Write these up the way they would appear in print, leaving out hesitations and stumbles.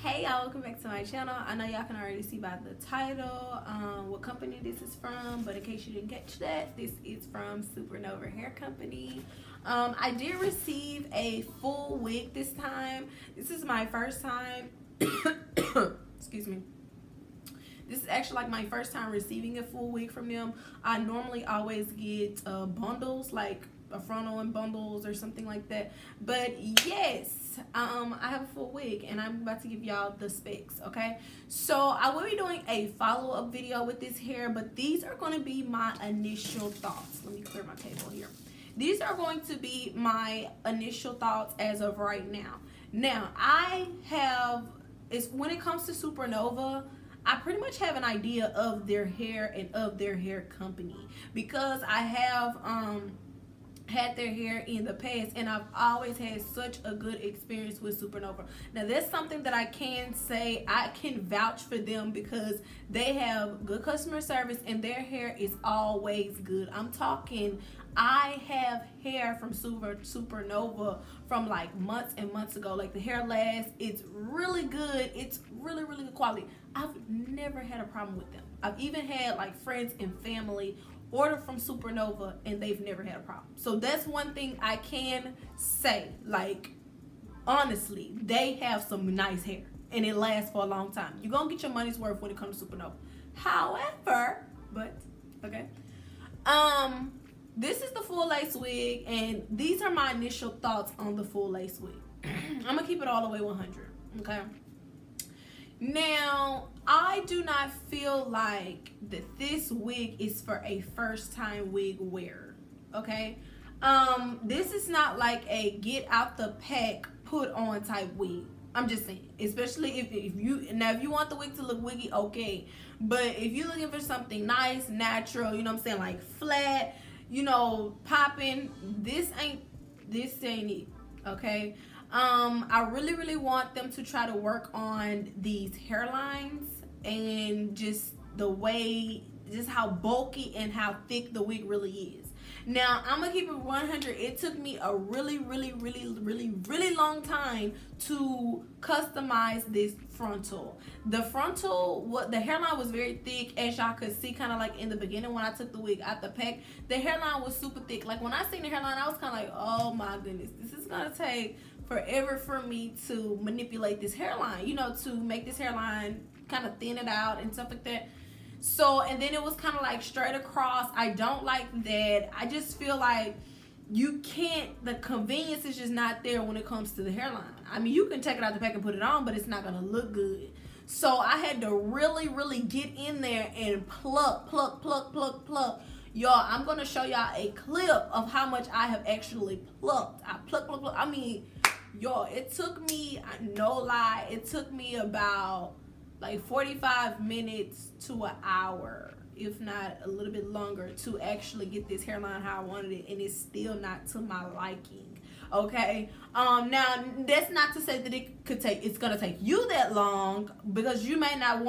Hey y'all, welcome back to my channel. I know y'all can already see by the title what company this is from, but in case you didn't catch that, this is from SuperNova Hair Company. I did receive a full wig this time. This is my first time excuse me. This is actually like my first time receiving a full wig from them. I normally always get bundles, like a frontal and bundles or something like that, but yes, I have a full wig and I'm about to give y'all the specs. Okay, so I will be doing a follow-up video with this hair, but these are going to be my initial thoughts. Let me clear my table here. These are going to be my initial thoughts as of right now. Now when it comes to SuperNova, I pretty much have an idea of their hair and of their hair company, because I have had their hair in the past and I've always had such a good experience with SuperNova. Now that's something that I can say. I can vouch for them because they have good customer service and their hair is always good. I'm talking, I have hair from SuperNova from like months and months ago. Like the hair lasts, it's really good, it's really good quality. I've never had a problem with them. I've even had like friends and family order from SuperNova and they've never had a problem. So that's one thing I can say. Like, honestly, they have some nice hair and it lasts for a long time. You're gonna get your money's worth when it comes to SuperNova. However, this is the full lace wig and these are my initial thoughts on the full lace wig. I'm gonna keep it all the way 100, okay? Now, I do not feel like that this wig is for a first time wig wearer, okay? This is not like a get out the pack, put on type wig. I'm just saying, especially if you want the wig to look wiggy, okay. But if you're looking for something nice, natural, you know what I'm saying, like flat, you know, popping, this ain't it, okay? I really want them to try to work on these hairlines and just how bulky and how thick the wig really is. Now, I'm gonna keep it 100. It took me a really long time to customize this frontal. The hairline was very thick, as y'all could see kind of like in the beginning when I took the wig out the pack. The hairline was super thick. Like when I seen the hairline, I was kind of like, oh my goodness, this is gonna take forever for me to manipulate this hairline, you know, to make this hairline kind of thin it out and stuff like that. So, and then it was kind of like straight across. I don't like that. I just feel like the convenience is just not there when it comes to the hairline. I mean, you can take it out the pack and put it on, but it's not gonna look good. So I had to really get in there and pluck. Y'all, I'm gonna show y'all a clip of how much I have actually plucked. I pluck. I mean, y'all, it took me, no lie, it took me about like 45 minutes to an hour, if not a little bit longer, to actually get this hairline how I wanted it, and it's still not to my liking. Okay, now that's not to say that it's gonna take you that long, because you may not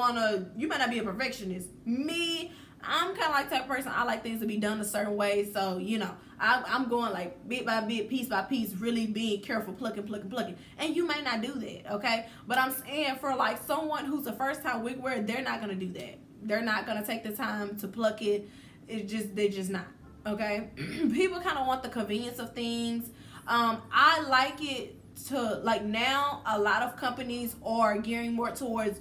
be a perfectionist. Me, I'm kind of like type of person, I like things to be done a certain way. So, you know, I'm going like bit by bit, piece by piece, really being careful, plucking. And you may not do that, okay? But I'm saying for like someone who's a first time wig wearer, they're not going to do that. They're not going to take the time to pluck it. They're just not, okay? People kind of want the convenience of things. I like it to, like, now a lot of companies are gearing more towards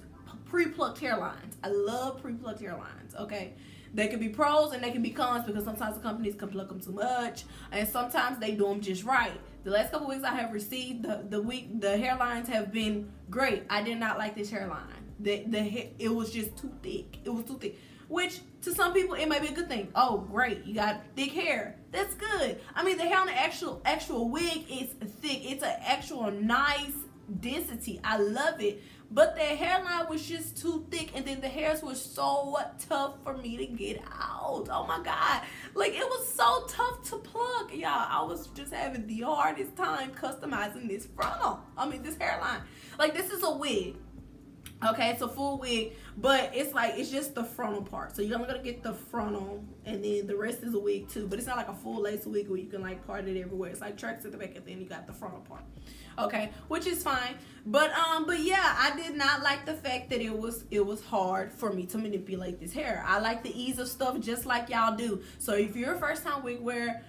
pre-plucked hairlines. I love pre-plucked hairlines, okay? They can be pros and they can be cons because sometimes the companies can pluck them too much and sometimes they do them just right. The last couple weeks I have received, the hairlines have been great. I did not like this hairline. It was just too thick. It was too thick. Which to some people it may be a good thing. Oh, great, you got thick hair. That's good. I mean, the hair on the actual wig is thick. It's an actual nice density. I love it. But the hairline was just too thick, and then the hairs were so tough for me to get out. Oh my God. Like, it was so tough to pluck, y'all. I was just having the hardest time customizing this frontal. I mean, this hairline. Like, this is a wig. Okay, it's a full wig, but it's like, it's just the frontal part. So you're only gonna get the frontal, and then the rest is a wig too. But it's not like a full lace wig where you can like part it everywhere. It's like tracks at the back, and then you got the frontal part. Okay, which is fine. But yeah, I did not like the fact that it was hard for me to manipulate this hair. I like the ease of stuff just like y'all do. So if you're a first time wig wearer,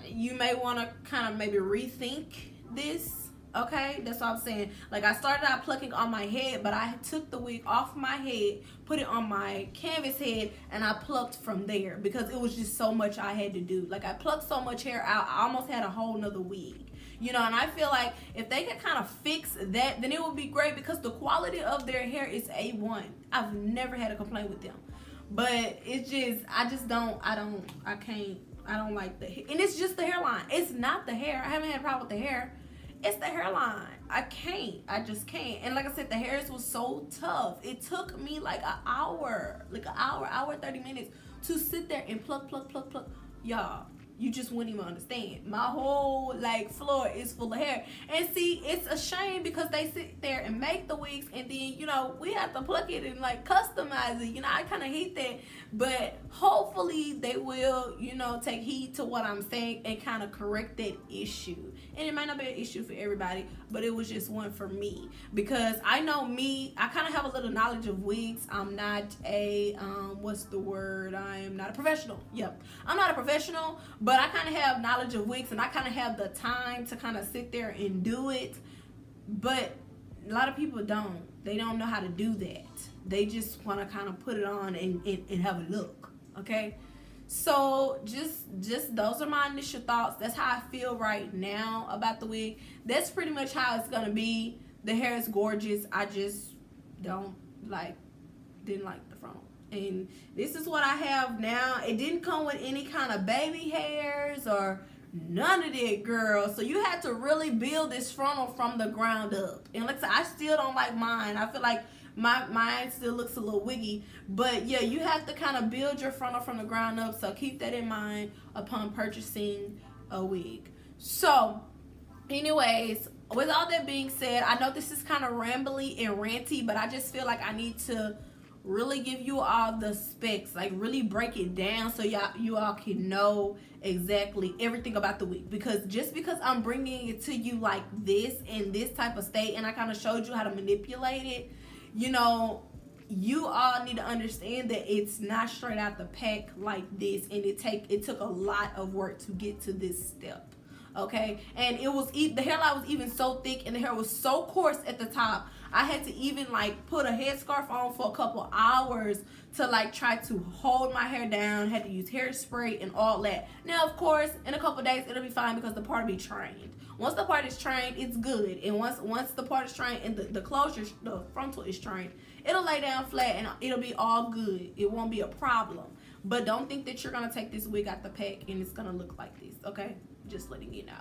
you may want to kind of maybe rethink this. Okay, that's what I'm saying. Like, I started out plucking on my head, but I took the wig off my head, put it on my canvas head, and I plucked from there because it was just so much I had to do. Like, I plucked so much hair out, I almost had a whole nother wig. You know, and I feel like if they could kind of fix that, then it would be great because the quality of their hair is A1. I've never had a complaint with them. But it's just, I don't like the hair. And it's just the hairline. It's not the hair. I haven't had a problem with the hair. It's the hairline. I just can't. And like I said, the hairs was so tough. It took me like an hour, hour 30 minutes to sit there and pluck. Y'all, you just wouldn't even understand. My whole like floor is full of hair. And see, it's a shame because they sit there and make the wigs and then, you know, we have to pluck it and like customize it. You know, I kind of hate that. But hopefully they will, you know, take heed to what I'm saying and kind of correct that issue. And it might not be an issue for everybody, but it was just one for me. Because I know me, I kind of have a little knowledge of wigs. I'm not a, what's the word? I am not a professional. Yep. I'm not a professional, but I kind of have knowledge of wigs and I kind of have the time to kind of sit there and do it. But a lot of people don't. They don't know how to do that. They just want to kind of put it on and have a look. Okay? So just those are my initial thoughts. That's how I feel right now about the wig. That's pretty much how it's gonna be. The hair is gorgeous. I just didn't like the front. And this is what I have now. It didn't come with any kind of baby hairs or none of that, girl. So you had to really build this frontal from the ground up. And like I said, I still don't like mine. I feel like mine still looks a little wiggy. But yeah, you have to kind of build your frontal from the ground up. So keep that in mind upon purchasing a wig. So anyways, with all that being said, I know this is kind of rambly and ranty, but I just feel like I need to really give you all the specs, like really break it down so you all can know exactly everything about the wig. Because just because I'm bringing it to you like this in this type of state and I kind of showed you how to manipulate it, you know, you all need to understand that it's not straight out the pack like this, and it took a lot of work to get to this step. Okay, and the hairline was even so thick and the hair was so coarse at the top. I had to even like put a headscarf on for a couple hours to like try to hold my hair down. Had to use hairspray and all that. Now of course in a couple days it'll be fine because the part will be trained. Once the part is trained, it's good. And once the part is trained and the frontal is trained, it'll lay down flat and it'll be all good. It won't be a problem. But don't think that you're gonna take this wig out the pack and it's gonna look like this, okay? Just letting you know.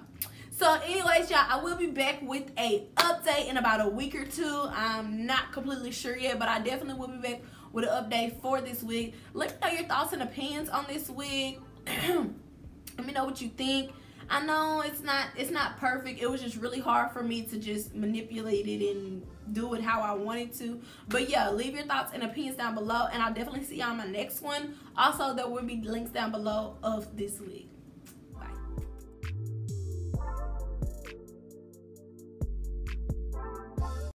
So anyways, y'all, I will be back with a update in about a week or two. I'm not completely sure yet, but I definitely will be back with an update for this wig. Let me know your thoughts and opinions on this wig. Let me know what you think. I know it's not perfect. It was just really hard for me to just manipulate it and do it how I wanted to. But yeah, leave your thoughts and opinions down below, and I'll definitely see y'all on my next one. Also, there will be links down below of this wig.